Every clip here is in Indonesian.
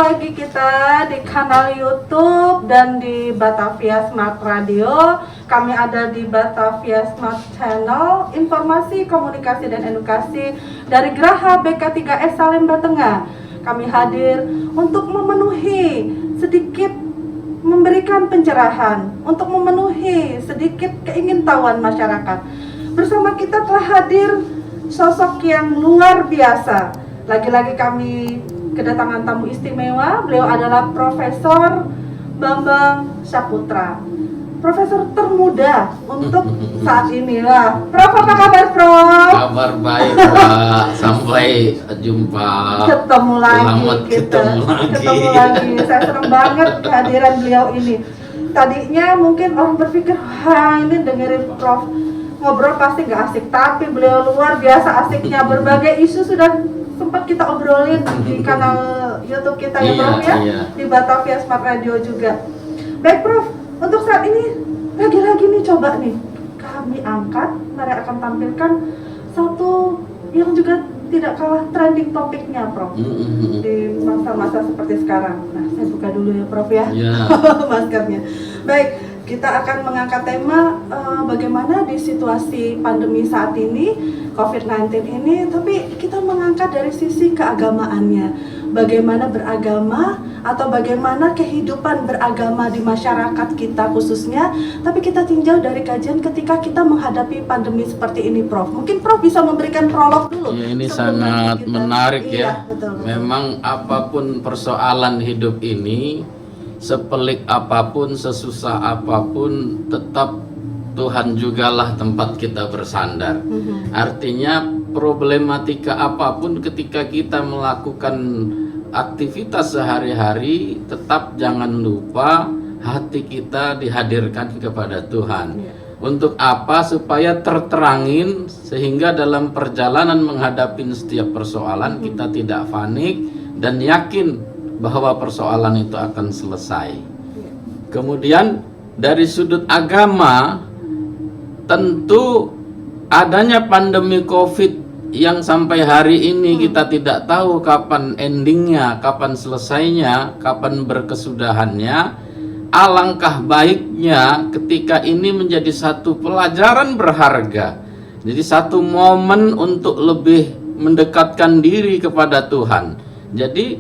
lagi kita di kanal YouTube dan di Batavia Smart Radio. Kami ada di Batavia Smart Channel, informasi, komunikasi, dan edukasi dari Geraha BK3S Salemba Tengah. Kami hadir untuk memenuhi sedikit, memberikan pencerahan, untuk memenuhi sedikit keingintahuan masyarakat. Bersama kita telah hadir sosok yang luar biasa. Lagi-lagi kami kedatangan tamu istimewa. Beliau adalah Profesor Bambang Saputra, profesor termuda untuk saat ini lah. Prof, apa kabar, Prof? Kabar baik, Pak. Sampai jumpa. Ketemu lagi. Selamat ketemu lagi. Saya senang banget kehadiran beliau ini. Tadinya mungkin orang berpikir, wah ini dengerin Prof ngobrol pasti nggak asik. Tapi beliau luar biasa asiknya. Berbagai isu sudah sempat kita obrolin di kanal YouTube kita ya, Prof ya, di Batavia Smart Radio juga. Baik, Prof, untuk saat ini lagi-lagi nih coba nih kami angkat, mari akan tampilkan satu yang juga tidak kalah trending topiknya, Prof, di masa-masa seperti sekarang. Nah, saya buka dulu ya, Prof ya, maskernya. Baik, kita akan mengangkat tema bagaimana di situasi pandemi saat ini, COVID-19 ini, tapi kita mengangkat dari sisi keagamaannya. Bagaimana beragama atau bagaimana kehidupan beragama di masyarakat kita khususnya, tapi kita tinjau dari kajian ketika kita menghadapi pandemi seperti ini, Prof. Mungkin Prof bisa memberikan prolog dulu. Ya, ini sangat menarik ya. Betul. Memang apapun persoalan hidup ini, sepelik apapun, sesusah apapun, tetap Tuhan jugalah tempat kita bersandar. Artinya problematika apapun ketika kita melakukan aktivitas sehari-hari, tetap jangan lupa hati kita dihadirkan kepada Tuhan. Untuk apa? Supaya terterangin sehingga dalam perjalanan menghadapi setiap persoalan kita tidak panik dan yakin bahwa persoalan itu akan selesai. Kemudian dari sudut agama, tentu adanya pandemi COVID yang sampai hari ini kita tidak tahu kapan endingnya, kapan selesainya, kapan berkesudahannya. Alangkah baiknya ketika ini menjadi satu pelajaran berharga, jadi satu momen untuk lebih mendekatkan diri kepada Tuhan. Jadi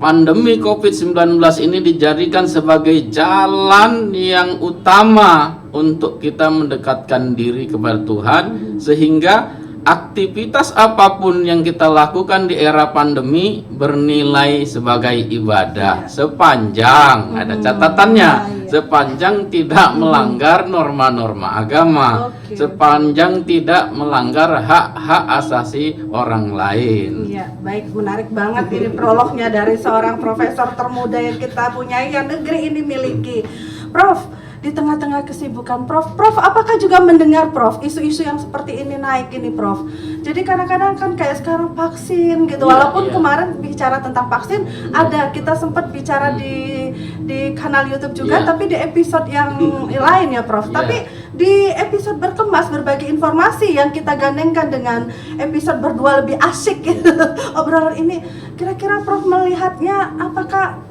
pandemi COVID-19 ini dijadikan sebagai jalan yang utama untuk kita mendekatkan diri kepada Tuhan, sehingga aktivitas apapun yang kita lakukan di era pandemi bernilai sebagai ibadah sepanjang ada catatannya, sepanjang tidak melanggar norma-norma agama, sepanjang tidak melanggar hak-hak asasi orang lain. Iya, baik, menarik banget ini prolognya dari seorang profesor termuda yang kita punyai, yang negeri ini miliki. Prof, di tengah-tengah kesibukan Prof, apakah juga mendengar Prof isu-isu yang seperti ini naik ini, Prof? Jadi kadang-kadang kan kayak sekarang vaksin gitu, walaupun kemarin bicara tentang vaksin ada, kita sempat bicara di kanal YouTube juga, tapi di episode yang lain ya, Prof. Tapi di episode berkemas berbagi informasi yang kita gandengkan dengan episode berdua lebih asik gitu. Obrolan ini, kira-kira Prof melihatnya apakah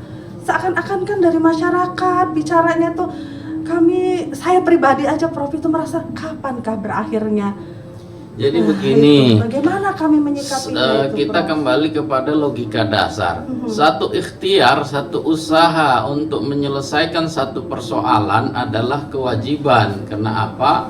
seakan-akan kan dari masyarakat bicaranya tuh, saya pribadi aja, Prof, itu merasa kapankah berakhirnya? Jadi begini, bagaimana kami menyikapinya itu, kita Prof? kembali kepada logika dasar. Satu ikhtiar, satu usaha untuk menyelesaikan satu persoalan adalah kewajiban. Karena apa?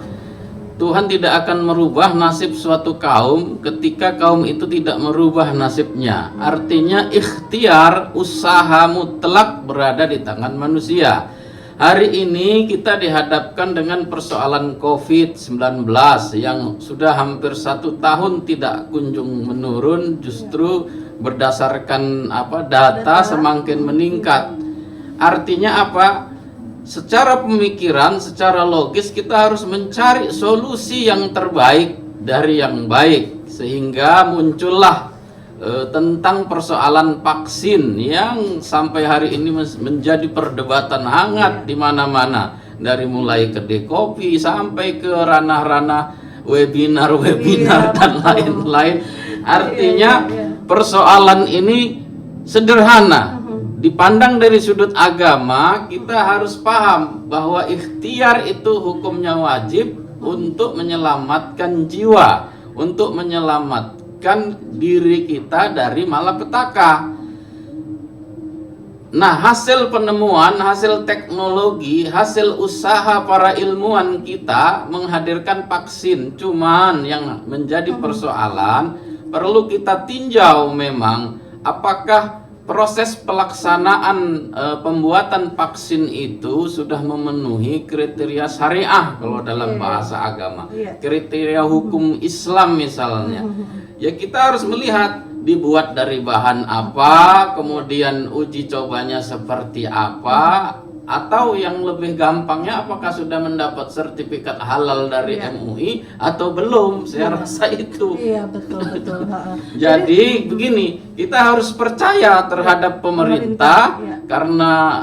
Tuhan tidak akan merubah nasib suatu kaum ketika kaum itu tidak merubah nasibnya. Artinya ikhtiar, usaha mutlak berada di tangan manusia. Hari ini kita dihadapkan dengan persoalan COVID-19 yang sudah hampir 1 tahun tidak kunjung menurun, justru berdasarkan data semakin meningkat. Artinya apa? Secara pemikiran, secara logis kita harus mencari solusi yang terbaik dari yang baik, sehingga muncullah tentang persoalan vaksin yang sampai hari ini menjadi perdebatan hangat di mana-mana, dari mulai kedai kopi sampai ke ranah-ranah webinar dan lain-lain. Artinya persoalan ini sederhana, dipandang dari sudut agama, kita harus paham bahwa ikhtiar itu hukumnya wajib untuk menyelamatkan jiwa, untuk menyelamatkan diri kita dari malapetaka. Nah, hasil penemuan, hasil teknologi, hasil usaha para ilmuwan kita menghadirkan vaksin. Cuman yang menjadi persoalan, perlu kita tinjau memang apakah proses pelaksanaan pembuatan vaksin itu sudah memenuhi kriteria syariah kalau dalam bahasa agama, kriteria hukum Islam misalnya. Ya, kita harus melihat dibuat dari bahan apa, kemudian uji cobanya seperti apa, atau yang lebih gampangnya apakah sudah mendapat sertifikat halal dari MUI atau belum. Saya rasa itu. Iya, betul. Jadi begini, kita harus percaya terhadap pemerintah karena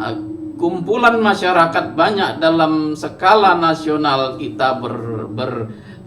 kumpulan masyarakat banyak dalam skala nasional kita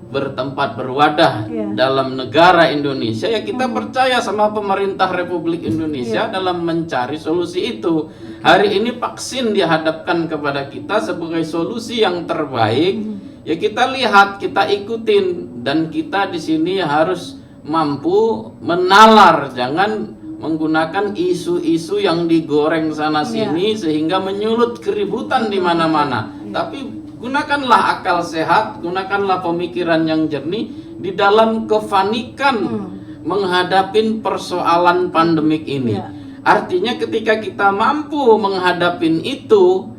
bertempat berwadah dalam negara Indonesia, ya kita percaya sama pemerintah Republik Indonesia dalam mencari solusi itu. Hari ini vaksin dihadapkan kepada kita sebagai solusi yang terbaik. Ya kita lihat, kita ikutin, dan kita di sini harus mampu menalar, jangan menggunakan isu-isu yang digoreng sana sini sehingga menyulut keributan di mana-mana. Tapi gunakanlah akal sehat, gunakanlah pemikiran yang jernih di dalam kefanikan menghadapi persoalan pandemik ini. Artinya ketika kita mampu menghadapi itu,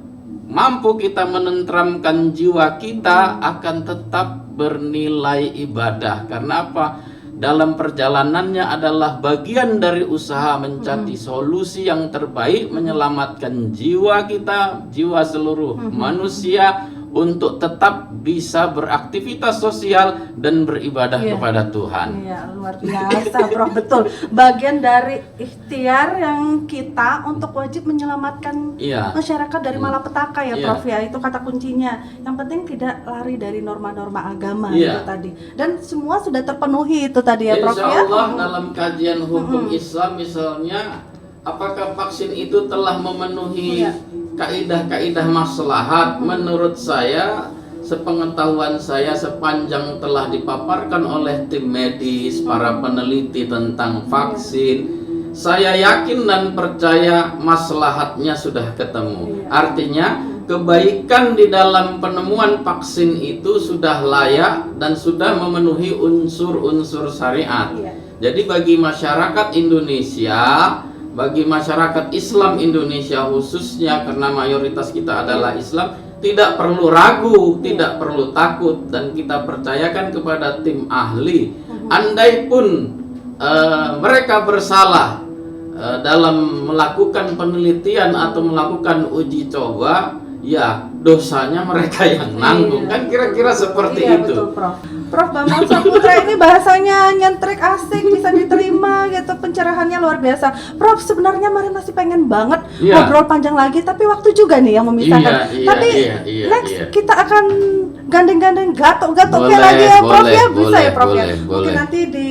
mampu kita menenteramkan jiwa kita, akan tetap bernilai ibadah. Karena apa? Dalam perjalanannya adalah bagian dari usaha mencari solusi yang terbaik, menyelamatkan jiwa kita, jiwa seluruh manusia, untuk tetap bisa beraktivitas sosial dan beribadah kepada Tuhan. Iya, luar biasa, Prof. Betul. Bagian dari ikhtiar yang kita untuk wajib menyelamatkan masyarakat dari malapetaka ya, Prof. Ya, itu kata kuncinya. Yang penting tidak lari dari norma-norma agama itu tadi. Dan semua sudah terpenuhi itu tadi ya, Prof. Insya Allah dalam kajian hukum Islam misalnya, apakah vaksin itu telah memenuhi kaidah-kaidah maslahat? Menurut saya, sepengetahuan saya, sepanjang telah dipaparkan oleh tim medis, para peneliti tentang vaksin, saya yakin dan percaya maslahatnya sudah ketemu. Artinya kebaikan di dalam penemuan vaksin itu sudah layak dan sudah memenuhi unsur-unsur syariat. Jadi bagi masyarakat Indonesia, bagi masyarakat Islam Indonesia khususnya, karena mayoritas kita adalah Islam, tidak perlu ragu, tidak perlu takut, dan kita percayakan kepada tim ahli. Andai pun mereka bersalah dalam melakukan penelitian atau melakukan uji coba, ya dosanya mereka yang nanggung. Kan kira-kira seperti itu. Betul, Prof. Prof Bambang Saputra ini bahasanya nyentrik, asik, bisa diterima gitu, pencerahannya luar biasa. Prof, sebenarnya Mari masih pengen banget ngobrol panjang lagi, tapi waktu juga nih yang memisahkan. Next kita akan gandeng-gandeng gatok-gatok kayak lagi ya, Prof. Ya bisa ya, Prof. Ya. Mungkin nanti di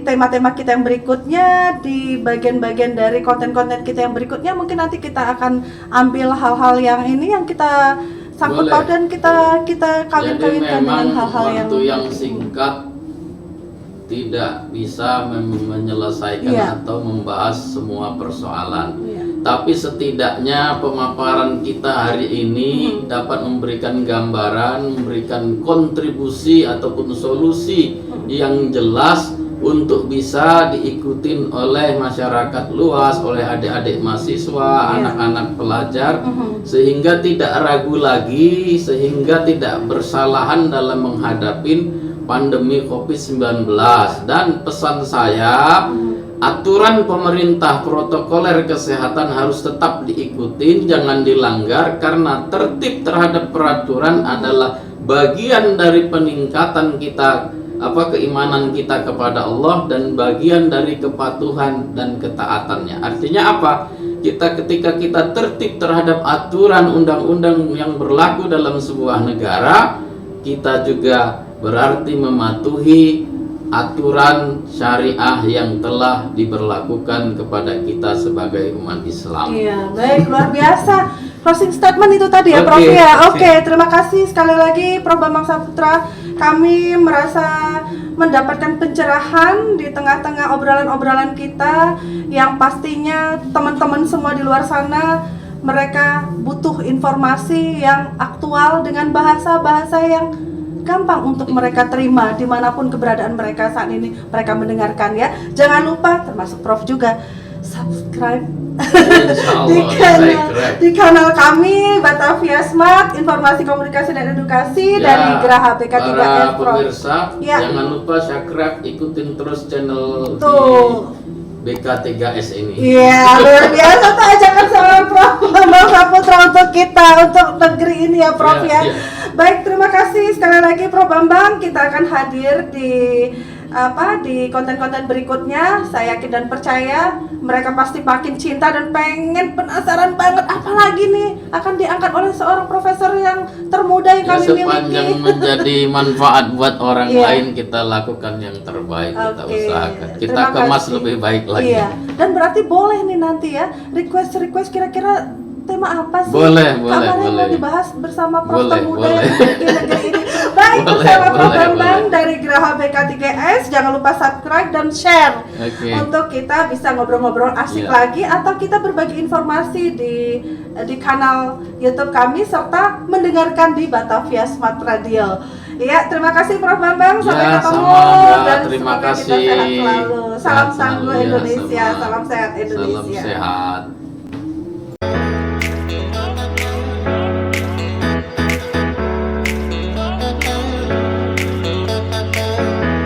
tema-tema kita yang berikutnya, di bagian-bagian dari konten-konten kita yang berikutnya, mungkin nanti kita akan ambil hal-hal yang ini yang kita sangkut paut dan kita kawin-kawinkan dengan hal-hal yang singkat tidak bisa menyelesaikan atau membahas semua persoalan. Tapi setidaknya pemaparan kita hari ini dapat memberikan gambaran, memberikan kontribusi ataupun solusi yang jelas untuk bisa diikutin oleh masyarakat luas, oleh adik-adik mahasiswa, anak-anak pelajar, sehingga tidak ragu lagi, sehingga tidak bersalahan dalam menghadapi pandemi COVID-19. Dan pesan saya, aturan pemerintah, protokoler kesehatan harus tetap diikuti, jangan dilanggar, karena tertib terhadap peraturan adalah bagian dari peningkatan kita, keimanan kita kepada Allah, dan bagian dari kepatuhan dan ketaatannya. Artinya apa? Ketika kita tertib terhadap aturan undang-undang yang berlaku dalam sebuah negara, kita juga berarti mematuhi aturan syariah yang telah diberlakukan kepada kita sebagai umat Islam. Iya, baik, luar biasa. Closing statement itu tadi ya, Prof Oke, ya. oke. Oke, terima kasih sekali lagi Prof Bambang Saputra. Kami merasa mendapatkan pencerahan di tengah-tengah obrolan-obrolan kita yang pastinya teman-teman semua di luar sana mereka butuh informasi yang aktual dengan bahasa-bahasa yang gampang untuk mereka terima dimanapun keberadaan mereka saat ini mereka mendengarkan ya. Jangan lupa termasuk Prof juga subscribe Insya di Allah, kanal, saya di kanal kami Batavia Smart, informasi komunikasi dan edukasi Ya, dari Geraha BK3S para Prof. pemirsa, Ya. jangan lupa subscribe, ikutin terus channel Tuh. di BK3S ini. Iya, luar biasa tuh ajakan sama Prof Bambang Saputra untuk kita, untuk negeri ini ya Prof Ya, ya. ya. Baik, terima kasih sekali lagi Prof Bambang. Kita akan hadir di konten-konten berikutnya. Saya yakin dan percaya mereka pasti makin cinta dan pengen penasaran banget apalagi nih akan diangkat oleh seorang profesor yang termuda yang Ya, kami sepanjang miliki. menjadi manfaat buat orang Iya. lain, kita lakukan yang terbaik, kita Oke, usahakan. Kita terima kemas kasih. lebih baik lagi. Iya, dan berarti boleh nih nanti ya request kira-kira tema apa sih? Boleh, Kabarnya boleh. mau dibahas bersama Prof Boleh, termuda boleh. yang memiliki negeri ini. Baik, Boleh, bersama Prof boleh, Bambang boleh. dari Geraha BK3S. Jangan lupa subscribe dan share Oke. untuk kita bisa ngobrol-ngobrol asik Iya. lagi atau kita berbagi informasi di kanal YouTube kami serta mendengarkan di Batavia Smart Radio. Iya, terima kasih Prof Bambang. Sampai Ya, ketemu sama, dan terima semoga kita kasih. sehat selalu. Salam Sehat tangguh selalu ya, Indonesia, sama. salam sehat Indonesia. Salam sehat.